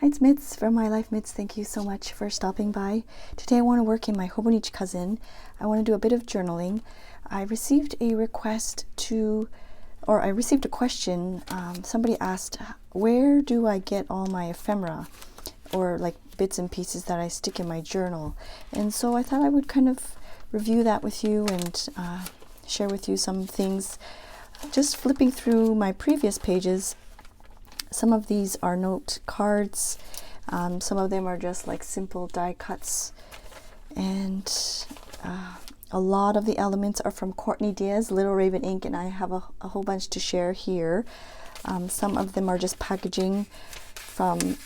Hi, it's Mitz from My Life Mitz. Thank you so much for stopping by. Today I want to work in my Hobonichi Cousin. I want to do a bit of journaling. I received a question. Somebody asked, where do I get all my ephemera, or like bits and pieces that I stick in my journal? And so I thought I would kind of review that with you and share with you some things. Just flipping through my previous pages, some of these are note cards, some of them are just like simple die cuts, and a lot of the elements are from Courtney Diaz, Little Raven Ink, and I have a whole bunch to share here. Some of them are just packaging from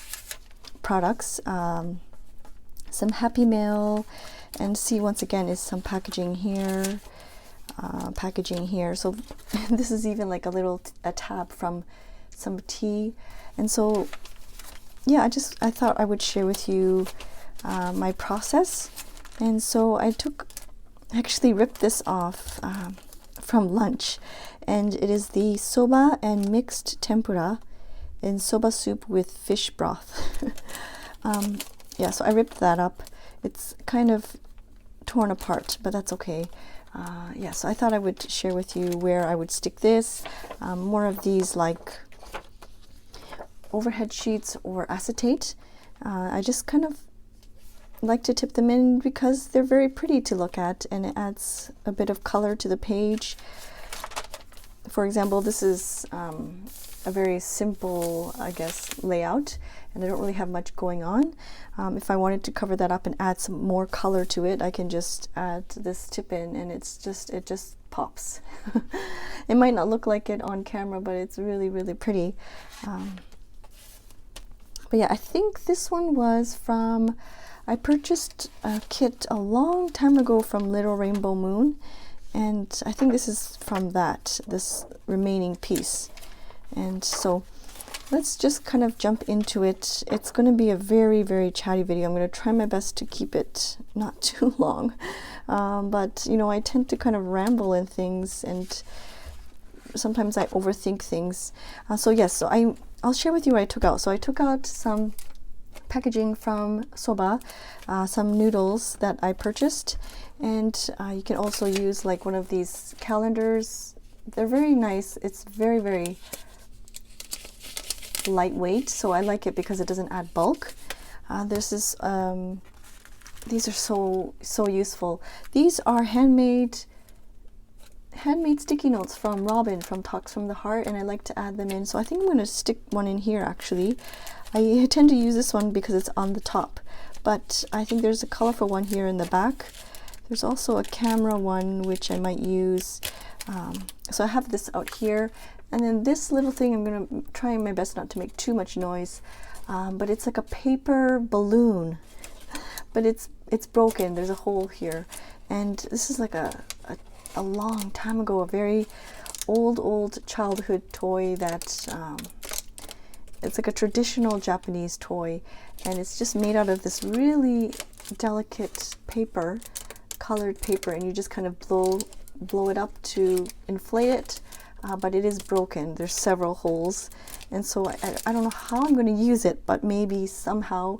products, some Happy Mail, and see once again is some packaging here, So this is even like a tab from some tea. And so yeah, I thought I would share with you my process. And so I actually ripped this off from lunch, and it is the soba and mixed tempura in soba soup with fish broth. Yeah, so I ripped that up. It's kind of torn apart, but that's okay. Yeah, so I thought I would share with you where I would stick this. More of these like overhead sheets or acetate. I just kind of like to tip them in because they're very pretty to look at, and it adds a bit of color to the page. For example, this is a very simple, I guess, layout, and I don't really have much going on. If I wanted to cover that up and add some more color to it, I can just add this tip in, and it just pops. It might not look like it on camera, but it's really, really pretty. But yeah, I think this one was from, I purchased a kit a long time ago from Little Rainbow Moon, and I think this is from this remaining piece. And so let's just kind of jump into it. It's going to be a very, very chatty video. I'm going to try my best to keep it not too long. But, you know, I tend to kind of ramble in things, and sometimes I overthink things. So yes, so I'll share with you what I took out. So I took out some packaging from soba, some noodles that I purchased, and you can also use like one of these calendars. They're very nice. It's very, very lightweight, so I like it because it doesn't add bulk. There's this these are so useful. These are handmade sticky notes from Robin from Talks from the Heart, and I like to add them in. So I think I'm going to stick one in here actually. I tend to use this one because it's on the top, but I think there's a colorful one here in the back. There's also a camera one which I might use. So I have this out here, and then this little thing, I'm going to try my best not to make too much noise, but it's like a paper balloon, but it's broken. There's a hole here, and this is like a long time ago, a very old childhood toy that it's like a traditional Japanese toy, and it's just made out of this really delicate paper, colored paper, and you just kind of blow it up to inflate it, but it is broken. There's several holes, and so I don't know how I'm going to use it, but maybe somehow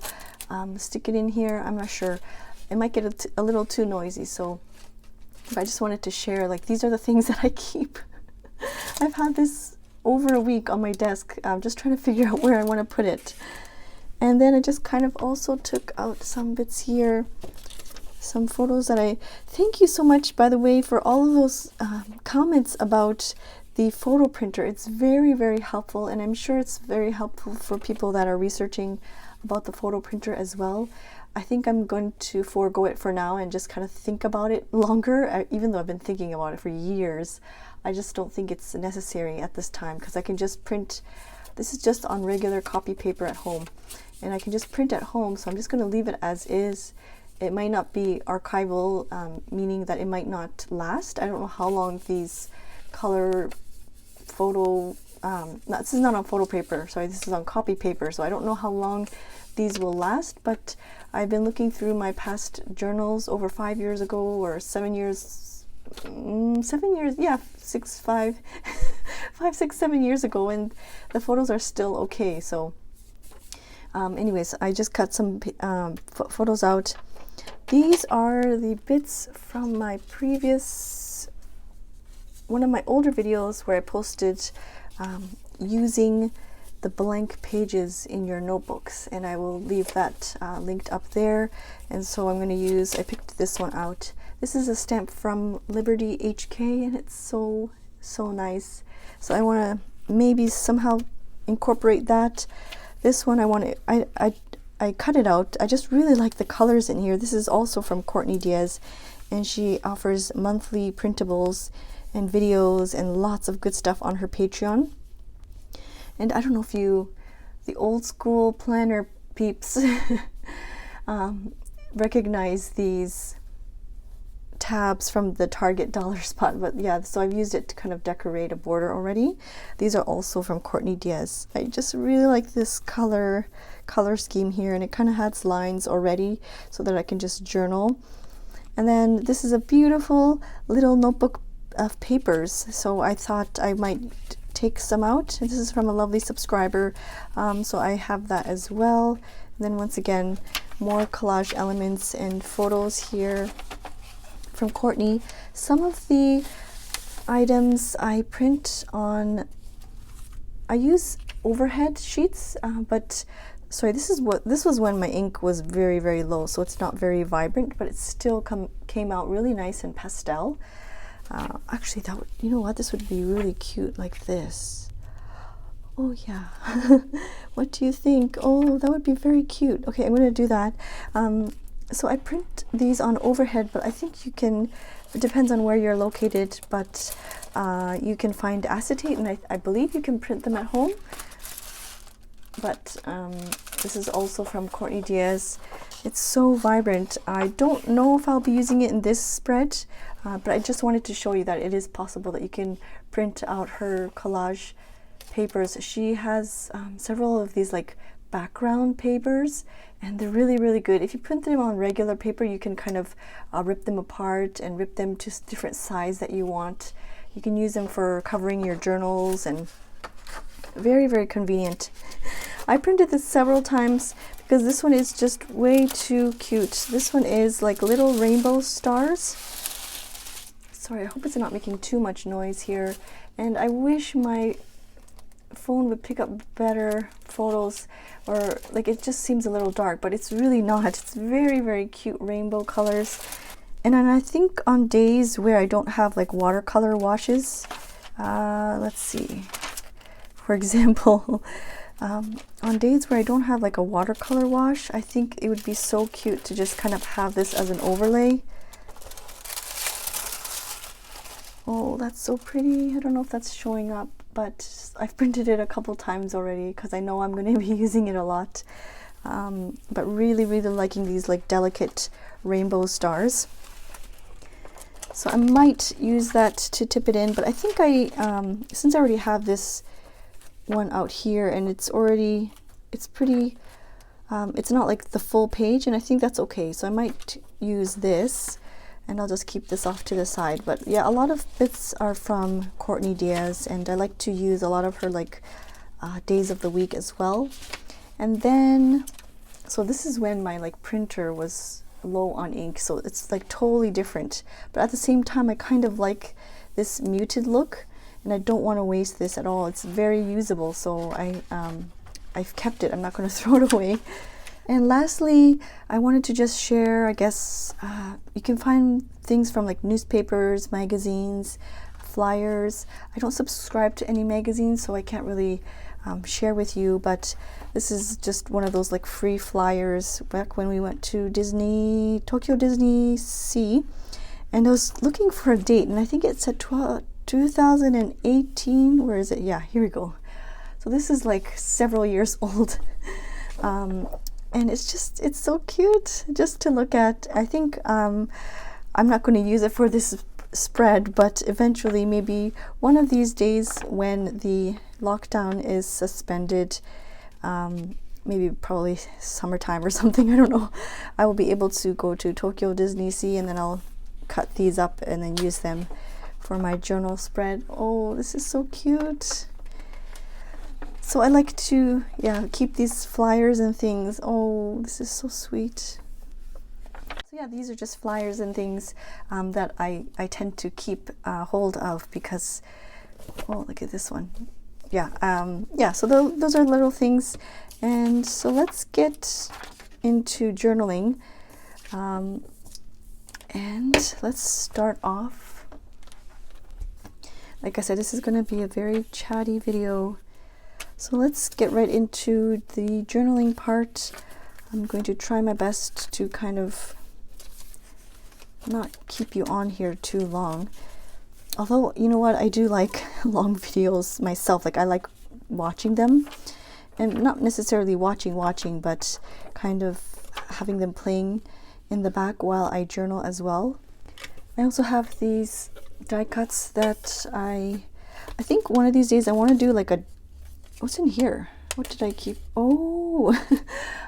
stick it in here. I'm not sure. It might get a little too noisy, so I just wanted to share, like, these are the things that I keep. I've had this over a week on my desk. I'm just trying to figure out where I want to put it. And then I just kind of also took out some bits here, some photos that thank you so much, by the way, for all of those comments about the photo printer. It's very, very helpful, and I'm sure it's very helpful for people that are researching about the photo printer as well. I think I'm going to forego it for now and just kind of think about it longer, even though I've been thinking about it for years. I just don't think it's necessary at this time, because I can just print. This is just on regular copy paper at home, and I can just print at home, so I'm just going to leave it as is. It might not be archival, meaning that it might not last. I don't know how long these color photo, this is not on photo paper, sorry, this is on copy paper, so I don't know how long these will last, but I've been looking through my past journals over 5 years ago, or 7 years, 7 years, yeah, 5, 6, 7 years ago, and the photos are still okay. So Anyways, I just cut some photos out. These are the bits from my previous, one of my older videos where I posted using the blank pages in your notebooks, and I will leave that linked up there. And so I'm going to use, I picked this one out. This is a stamp from Liberty HK, and it's so nice. So I want to maybe somehow incorporate that. This one I want to, I cut it out. I just really like the colors in here. This is also from Courtney Diaz, and she offers monthly printables and videos and lots of good stuff on her Patreon. And I don't know if you, the old school planner peeps, recognize these tabs from the Target dollar spot, but yeah, so I've used it to kind of decorate a border already. These are also from Courtney Diaz. I just really like this color scheme here, and it kind of has lines already so that I can just journal. And then this is a beautiful little notebook of papers, so I thought I might take some out. This is from a lovely subscriber, so I have that as well. And then once again, more collage elements and photos here from Courtney. Some of the items I print on, I use overhead sheets, but sorry, this was when my ink was very low, so it's not very vibrant, but it still came out really nice and pastel. Actually, that would, you know what, this would be really cute like this. Oh yeah. What do you think? Oh, that would be very cute. Okay, I'm going to do that. So I print these on overhead, but I think you can, it depends on where you're located, but you can find acetate, and I believe you can print them at home. But this is also from Courtney Diaz. It's so vibrant. I don't know if I'll be using it in this spread, but I just wanted to show you that it is possible that you can print out her collage papers. She has several of these like background papers, and they're really good. If you print them on regular paper, you can kind of rip them apart and rip them to different size that you want. You can use them for covering your journals, and very convenient. I printed this several times because this one is just way too cute. This one is like little rainbow stars. Sorry, I hope it's not making too much noise here. And I wish my phone would pick up better photos, or like it just seems a little dark, but it's really not. It's very cute rainbow colors. And then I think on days where I don't have like watercolor washes, let's see, for example, on days where I don't have like a watercolor wash, I think it would be so cute to just kind of have this as an overlay. Oh, that's so pretty. I don't know if that's showing up, but I've printed it a couple times already because I know I'm going to be using it a lot. But really liking these like delicate rainbow stars. So I might use that to tip it in, but I think since I already have this one out here and it's pretty, it's not like the full page, and I think that's okay. So I might use this, and I'll just keep this off to the side. But yeah, a lot of bits are from Courtney Diaz, and I like to use a lot of her like days of the week as well. And then, so this is when my like printer was low on ink, so it's like totally different. But at the same time, I kind of like this muted look, and I don't want to waste this at all. It's very usable, so I've kept it. I'm not going to throw it away. And lastly, I wanted to just share, I guess, you can find things from like newspapers, magazines, flyers. I don't subscribe to any magazines, so I can't really share with you, but this is just one of those like free flyers back when we went to Disney, Tokyo Disney Sea, and I was looking for a date, and I think it said 2018. Where is it? Yeah, here we go. So this is like several years old. And it's so cute just to look at. I think I'm not going to use it for this spread, but eventually, maybe one of these days when the lockdown is suspended, maybe probably summertime or something, I don't know, I will be able to go to Tokyo Disney Sea, and then I'll cut these up and then use them for my journal spread. Oh, this is so cute. So I like to, yeah, keep these flyers and things. Oh, this is so sweet. So yeah, these are just flyers and things that I tend to keep hold of because, oh, look at this one. Yeah, yeah, so those are little things. And so let's get into journaling. And let's start off. Like I said, this is going to be a very chatty video. So let's get right into the journaling part. I'm going to try my best to kind of not keep you on here too long. Although, you know what, I do like long videos myself. Like I like watching them, and not necessarily watching, but kind of having them playing in the back while I journal as well. I also have these die cuts that I think one of these days I want to do like a, what's in here? What did I keep? Oh,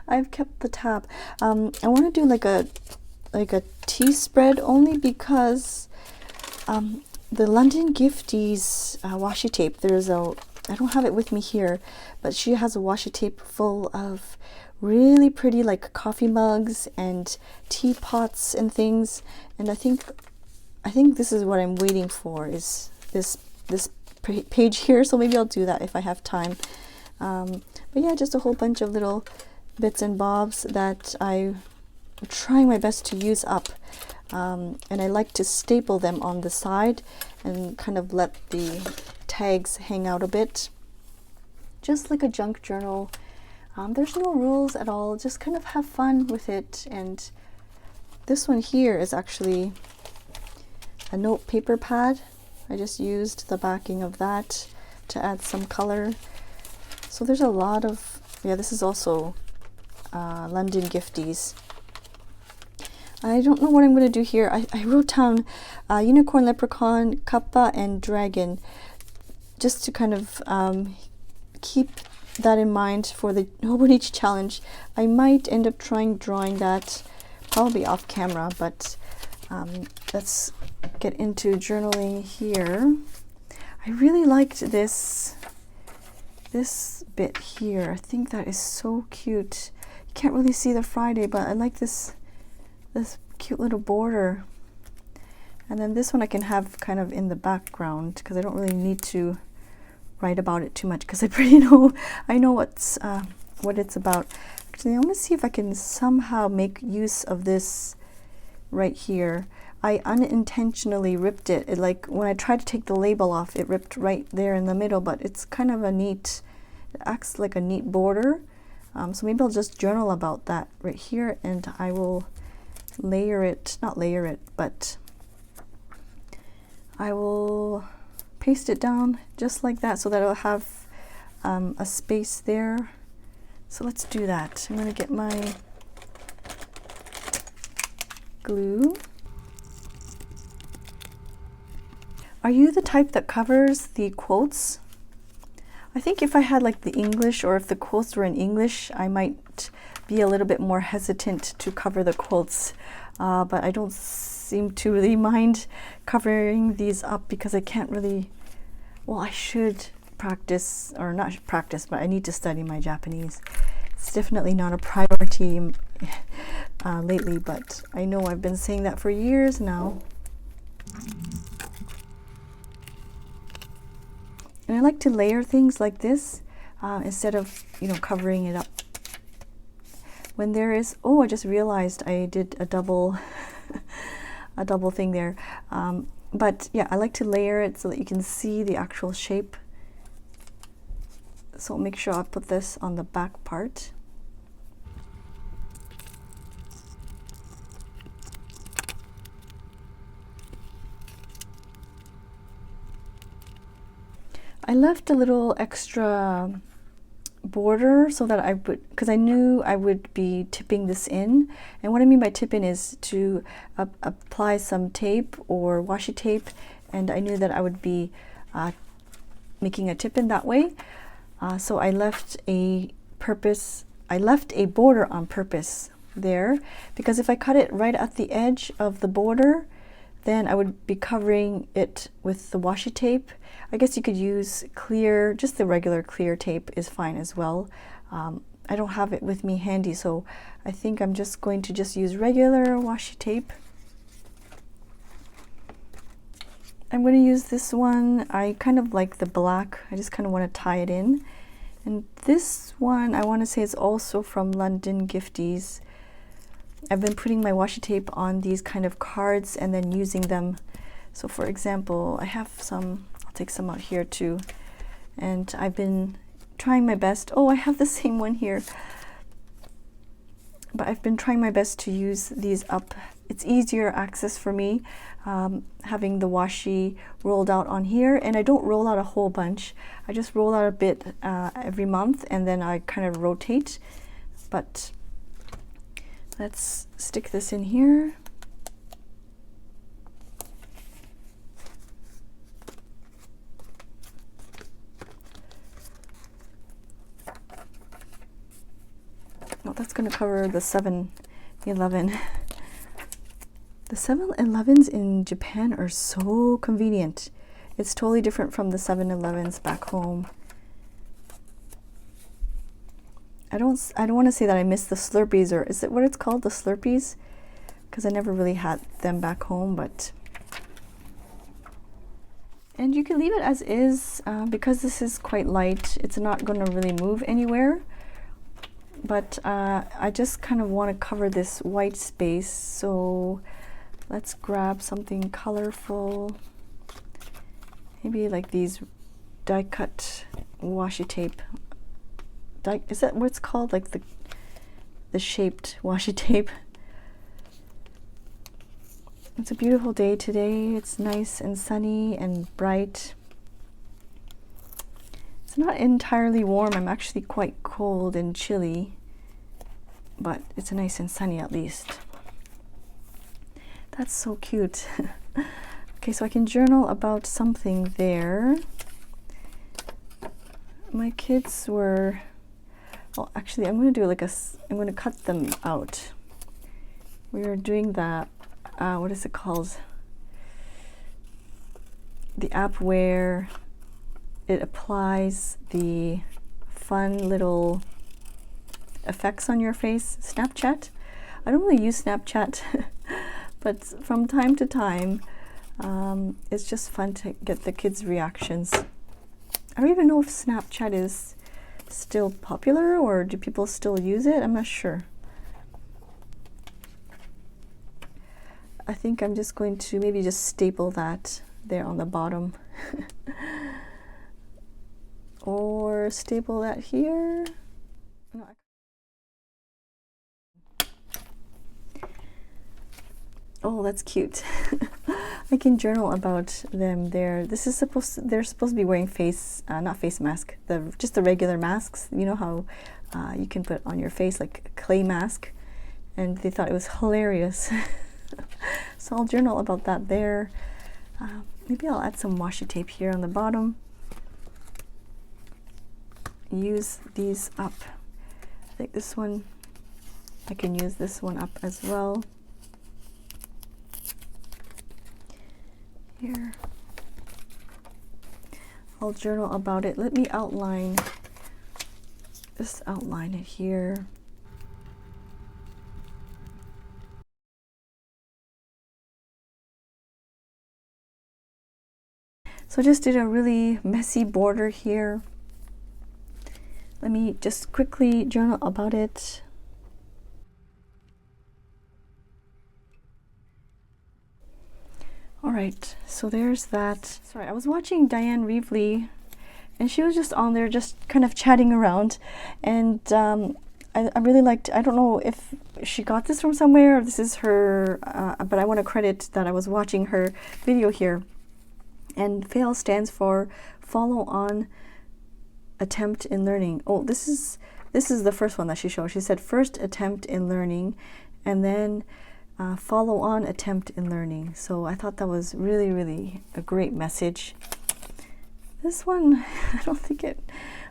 I've kept the tab. I want to do like a tea spread, only because the London Gifties washi tape, there's a, I don't have it with me here, but she has a washi tape full of really pretty like coffee mugs and teapots and things, and I think this is what I'm waiting for, is this page here. So maybe I'll do that if I have time. But yeah, just a whole bunch of little bits and bobs that I'm trying my best to use up, and I like to staple them on the side and kind of let the tags hang out a bit, just like a junk journal. There's no rules at all, just kind of have fun with it. And this one here is actually a note paper pad. I just used the backing of that to add some color. So there's a lot of, yeah, this is also London Gifties. I don't know what I'm going to do here. I wrote down unicorn, leprechaun, kappa, and dragon, just to kind of keep that in mind for the Hobonichi challenge. I might end up drawing that probably off camera, but let's get into journaling here. I really liked this bit here. I think that is so cute. You can't really see the Friday, but I like this cute little border. And then this one I can have kind of in the background because I don't really need to write about it too much, because I know what it's about. Actually, I want to see if I can somehow make use of this right here. I unintentionally ripped it. Like when I tried to take the label off, it ripped right there in the middle, but it's kind of a neat, it acts like a neat border. So maybe I'll just journal about that right here, and I will not layer it, but I will paste it down just like that so that it'll have a space there. So let's do that. I'm going to get my glue. Are you the type that covers the quotes? I think if I had like the English, or if the quotes were in English, I might be a little bit more hesitant to cover the quotes, but I don't seem to really mind covering these up because I can't really, well, I should practice, or not practice, but I need to study my Japanese. It's definitely not a priority lately, but I know I've been saying that for years now. And I like to layer things like this instead of, covering it up. When there is, oh, I just realized I did a double thing there. But yeah, I like to layer it so that you can see the actual shape. So I'll make sure I put this on the back part. I left a little extra border so that I would, because I knew I would be tipping this in. And what I mean by tip in is to apply some tape or washi tape, and I knew that I would be making a tip in that way. So I left a border on purpose there, because if I cut it right at the edge of the border, then I would be covering it with the washi tape. I guess you could use clear, just the regular clear tape is fine as well. I don't have it with me handy, so I think I'm just going to just use regular washi tape. I'm going to use this one. I kind of like the black. I just kind of want to tie it in. And this one, I want to say it's also from London Gifties. I've been putting my washi tape on these kind of cards and then using them. So for example, I have some, I'll take some out here too. And I've been trying my best. Oh, I have the same one here. But I've been trying my best to use these up. It's easier access for me, having the washi rolled out on here. And I don't roll out a whole bunch. I just roll out a bit every month, and then I kind of rotate. But let's stick this in here. Oh, that's going to cover the 7-Eleven. The 7-Elevens in Japan are so convenient. It's totally different from the 7-Elevens back home. I don't want to say that I miss the Slurpees, or is it what it's called, the Slurpees? Because I never really had them back home, but... And you can leave it as is, because this is quite light. It's not going to really move anywhere. But I just kind of want to cover this white space, so let's grab something colorful. Maybe like these die-cut washi tape. Is that what it's called? Like the shaped washi tape. It's a beautiful day today. It's nice and sunny and bright. It's not entirely warm. I'm actually quite cold and chilly, but it's nice and sunny at least. That's so cute. Okay, so I can journal about something there. My kids were, well, actually I'm going to do like I'm going to cut them out. We are doing that, what is it called? The app where it applies the fun little effects on your face. Snapchat. I don't really use Snapchat, but from time to time, it's just fun to get the kids' reactions. I don't even know if Snapchat is still popular, or do people still use it? I'm not sure. I think I'm just going to maybe just staple that there on the bottom. Or staple that here. No, oh, that's cute. I can journal about them there. This is they're supposed to be wearing not face mask, just the regular masks. You know how you can put on your face like a clay mask, and they thought it was hilarious. So I'll journal about that there. Maybe I'll add some washi tape here on the bottom. Use these up. I think this one, I can use this one up as well. Here. I'll journal about it. Let me outline, just outline it here. So just did a really messy border here. Let me just quickly journal about it. All right, so there's that. Sorry, I was watching Diane Reevely, and she was just on there just kind of chatting around, and I really liked, I don't know if she got this from somewhere, or this is her, but I want to credit that I was watching her video here. And FAIL stands for Follow On Attempt in Learning. Oh, this is the first one that she showed. She said first attempt in learning, and then follow on attempt in learning. So I thought that was really, really a great message. This one, I don't think it,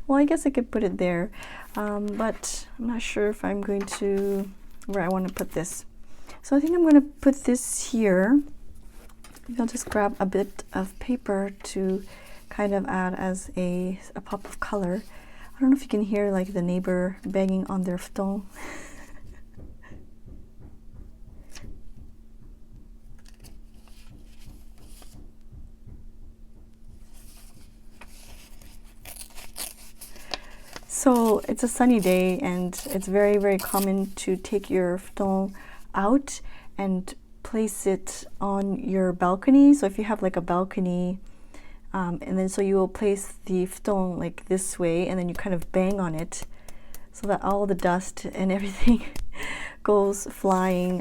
well, I guess I could put it there, but I'm not sure if I'm going to, where I want to put this. So I think I'm going to put this here. I'll just grab a bit of paper to kind of add as a pop of color. I don't know if you can hear like the neighbor banging on their futon. So it's a sunny day, and it's very, very common to take your futon out and place it on your balcony. So if you have like a balcony, and then so you will place the futon like this way, and then you kind of bang on it so that all the dust and everything goes flying.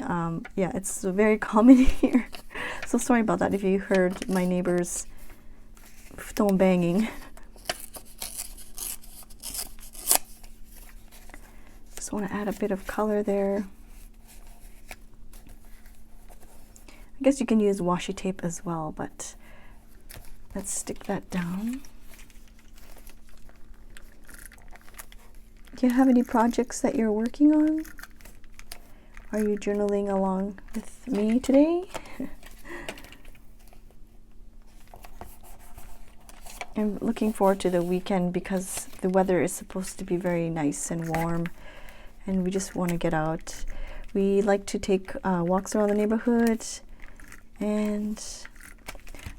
Yeah, it's very common here. So sorry about that if you heard my neighbor's futon banging. Just want to add a bit of color there. I guess you can use washi tape as well, but let's stick that down. Do you have any projects that you're working on? Are you journaling along with me today? I'm looking forward to the weekend because the weather is supposed to be very nice and warm, and we just want to get out. We like to take walks around the neighborhood, and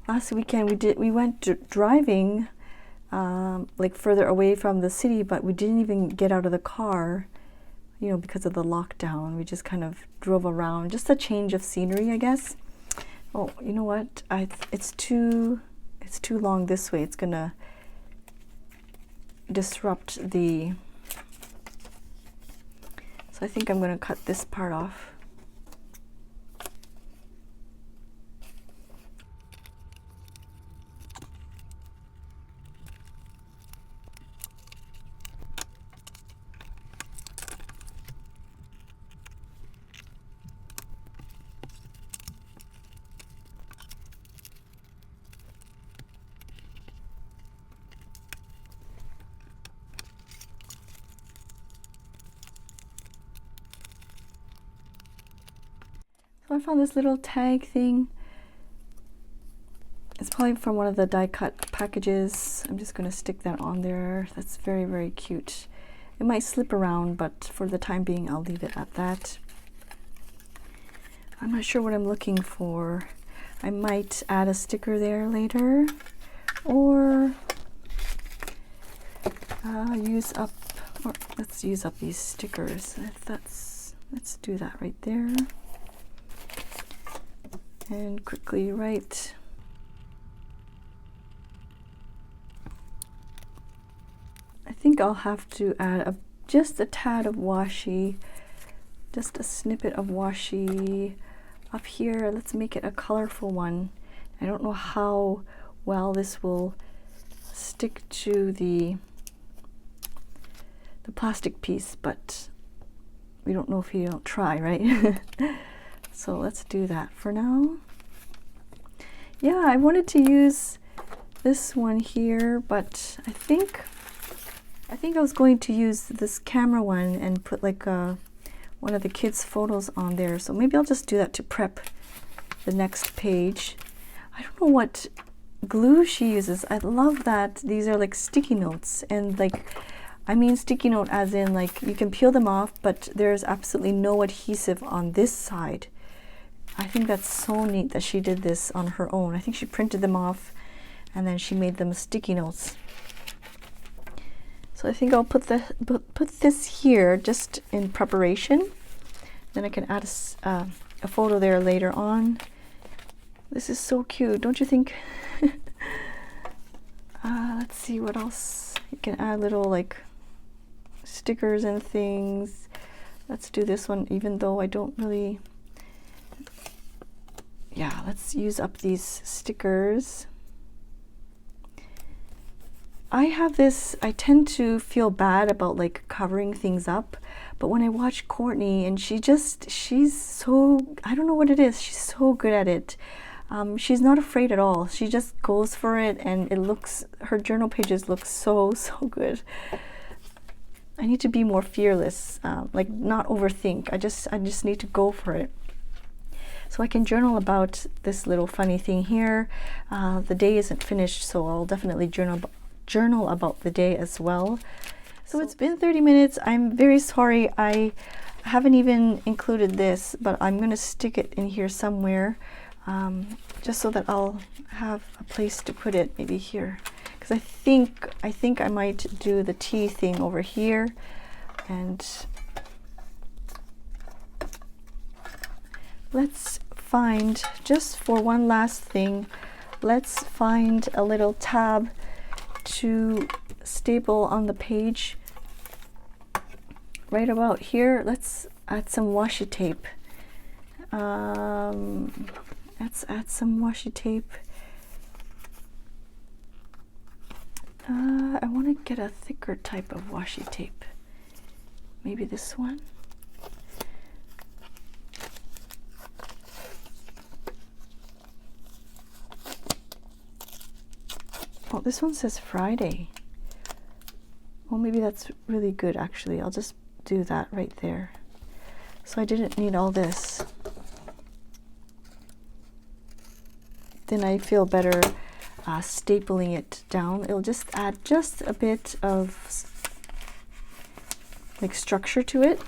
last weekend we went driving like further away from the city, but we didn't even get out of the car, you know, because of the lockdown. We just kind of drove around, just a change of scenery, I guess. Oh, you know what? It's too long this way. It's gonna disrupt the. So I think I'm gonna cut this part off. So I found this little tag thing. It's probably from one of the die cut packages. I'm just going to stick that on there. That's very, very cute. It might slip around, but for the time being, I'll leave it at that. I'm not sure what I'm looking for. I might add a sticker there later, or let's use up these stickers. Let's do that right there. And quickly write. I think I'll have to add just a tad of washi, just a snippet of washi up here. Let's make it a colorful one. I don't know how well this will stick to the plastic piece, but we don't know if you don't try, right? So let's do that for now. Yeah, I wanted to use this one here, but I think I was going to use this camera one and put like one of the kids' photos on there. So maybe I'll just do that to prep the next page. I don't know what glue she uses. I love that these are like sticky notes, and like, I mean sticky note as in like you can peel them off, but there's absolutely no adhesive on this side. I think that's so neat that she did this on her own. I think she printed them off and then she made them sticky notes. So I think I'll put this here just in preparation. Then I can add a photo there later on. This is so cute, don't you think? Let's see what else. You can add little like stickers and things. Let's do this one, even though I don't really. Yeah, let's use up these stickers. I tend to feel bad about like covering things up, but when I watch Courtney and she's so, I don't know what it is, she's so good at it. She's not afraid at all. She just goes for it, and her journal pages look so good. I need to be more fearless, like not overthink. I just need to go for it. so I can journal about this little funny thing here. The day isn't finished, so I'll definitely journal about the day as well. So it's been 30 minutes. I'm very sorry I haven't even included this, but I'm going to stick it in here somewhere, just so that I'll have a place to put it, maybe here, because I think I might do the tea thing over here. And let's find, just for one last thing, let's find a little tab to staple on the page right about here. Let's add some washi tape. Let's add some washi tape. I want to get a thicker type of washi tape. Maybe this one. Oh, this one says Friday. Well, maybe that's really good actually. I'll just do that right there. So I didn't need all this. Then I feel better stapling it down. It'll just add just a bit of like structure to it,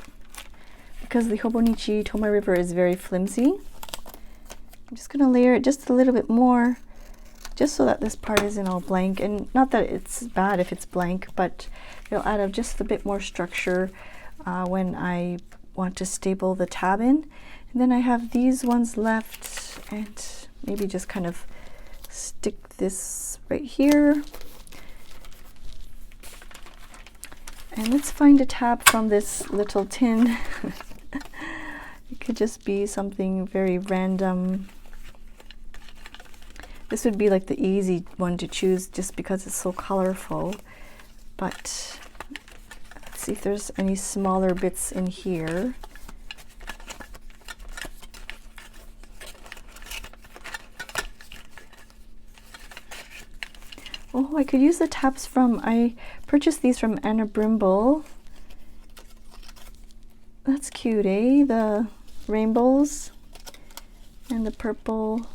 because the Hobonichi Tomai River is very flimsy. I'm just going to layer it just a little bit more, just so that this part isn't all blank. And not that it's bad if it's blank, but it'll add just a bit more structure when I want to staple the tab in. And then I have these ones left, and maybe just kind of stick this right here. And let's find a tab from this little tin. It could just be something very random. This would be like the easy one to choose just because it's so colorful. But let's see if there's any smaller bits in here. Oh, I could use the tabs from, I purchased these from Anna Brimble. That's cute, eh? The rainbows and the purple.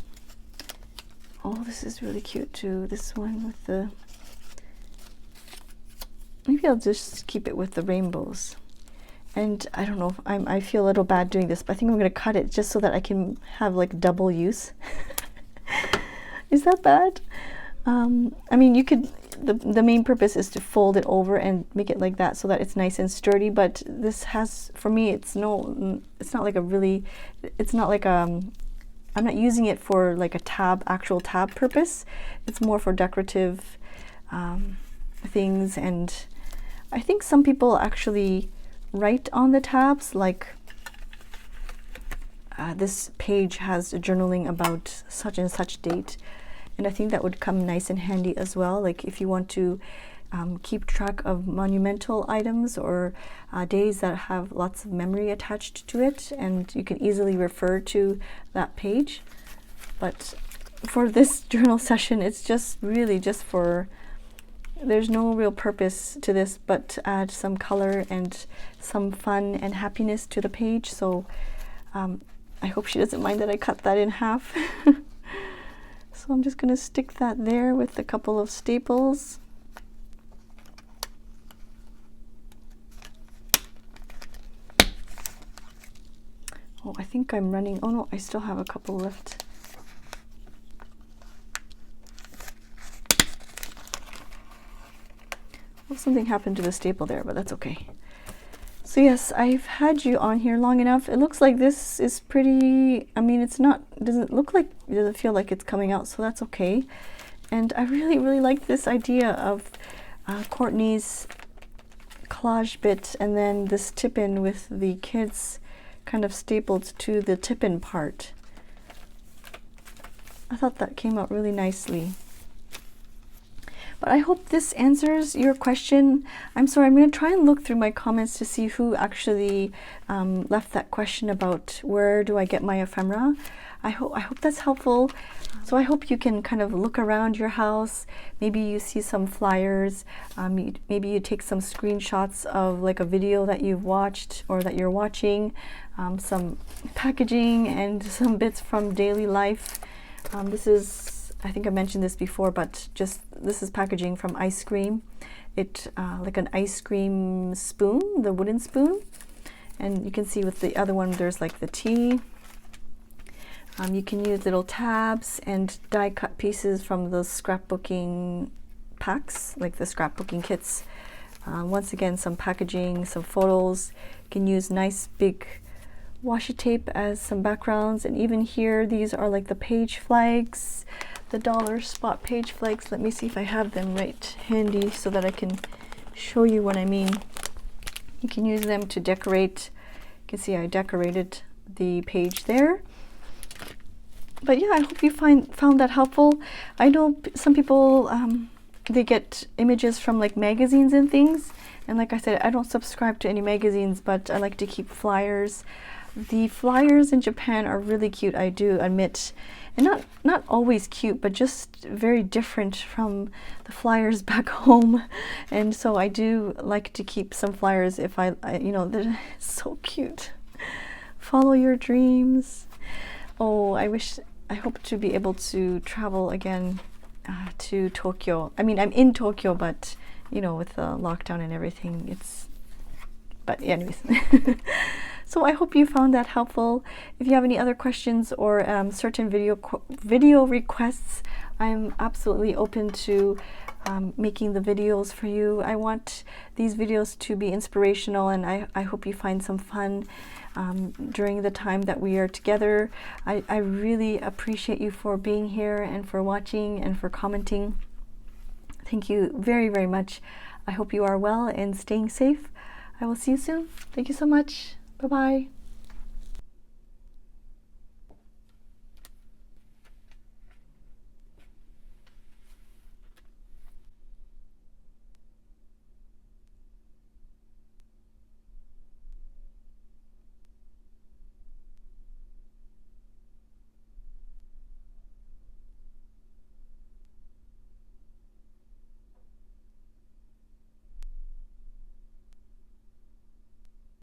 Oh, this is really cute too. This one with the, maybe I'll just keep it with the rainbows. And I don't know, I feel a little bad doing this, but I think I'm going to cut it just so that I can have like double use. Is that bad? I mean, you could, the main purpose is to fold it over and make it like that so that it's nice and sturdy, but this has, for me, it's not like a really, it's not like I'm not using it for like a tab, actual tab purpose. It's more for decorative things. And I think some people actually write on the tabs, like this page has journaling about such and such date. And I think that would come nice and handy as well, like if you want to keep track of monumental items or days that have lots of memory attached to it, and you can easily refer to that page. But for this journal session, it's just really just for, there's no real purpose to this but to add some color and some fun and happiness to the page. So I hope she doesn't mind that I cut that in half. So I'm just going to stick that there with a couple of staples. Oh, I think I'm running. Oh no, I still have a couple left. Well, something happened to the staple there, but that's okay. So yes, I've had you on here long enough. It looks like this is pretty, I mean, it's not, it doesn't feel like it's coming out, so that's okay. And I really, really like this idea of Courtney's collage bit and then this tip-in with the kids kind of stapled to the tip-in part. I thought that came out really nicely. But I hope this answers your question. I'm sorry, I'm going to try and look through my comments to see who actually left that question about where do I get my ephemera. I hope that's helpful. So I hope you can kind of look around your house. Maybe you see some flyers. Maybe you take some screenshots of like a video that you've watched or that you're watching, some packaging and some bits from daily life. This is, I think I mentioned this before, but just this is packaging from ice cream. It like an ice cream spoon, the wooden spoon. And you can see with the other one, there's like the tea. You can use little tabs and die cut pieces from the scrapbooking packs, like the scrapbooking kits. Once again, some packaging, some photos. You can use nice big washi tape as some backgrounds. And even here, these are like the page flags, the dollar spot page flags. Let me see if I have them right handy so that I can show you what I mean. You can use them to decorate. You can see I decorated the page there. But yeah, I hope you found that helpful. I know some people, they get images from like magazines and things. And like I said, I don't subscribe to any magazines, but I like to keep flyers. The flyers in Japan are really cute, I do admit. And not always cute, but just very different from the flyers back home. And so I do like to keep some flyers if I you know, they're so cute. Follow your dreams. Oh, I hope to be able to travel again to Tokyo. I mean, I'm in Tokyo, but you know, with the lockdown and everything, but anyways. So I hope you found that helpful. If you have any other questions or certain video requests, I'm absolutely open to making the videos for you. I want these videos to be inspirational, and I hope you find some fun during the time that we are together. I really appreciate you for being here and for watching and for commenting. Thank you very, very much. I hope you are well and staying safe. I will see you soon. Thank you so much. Bye-bye.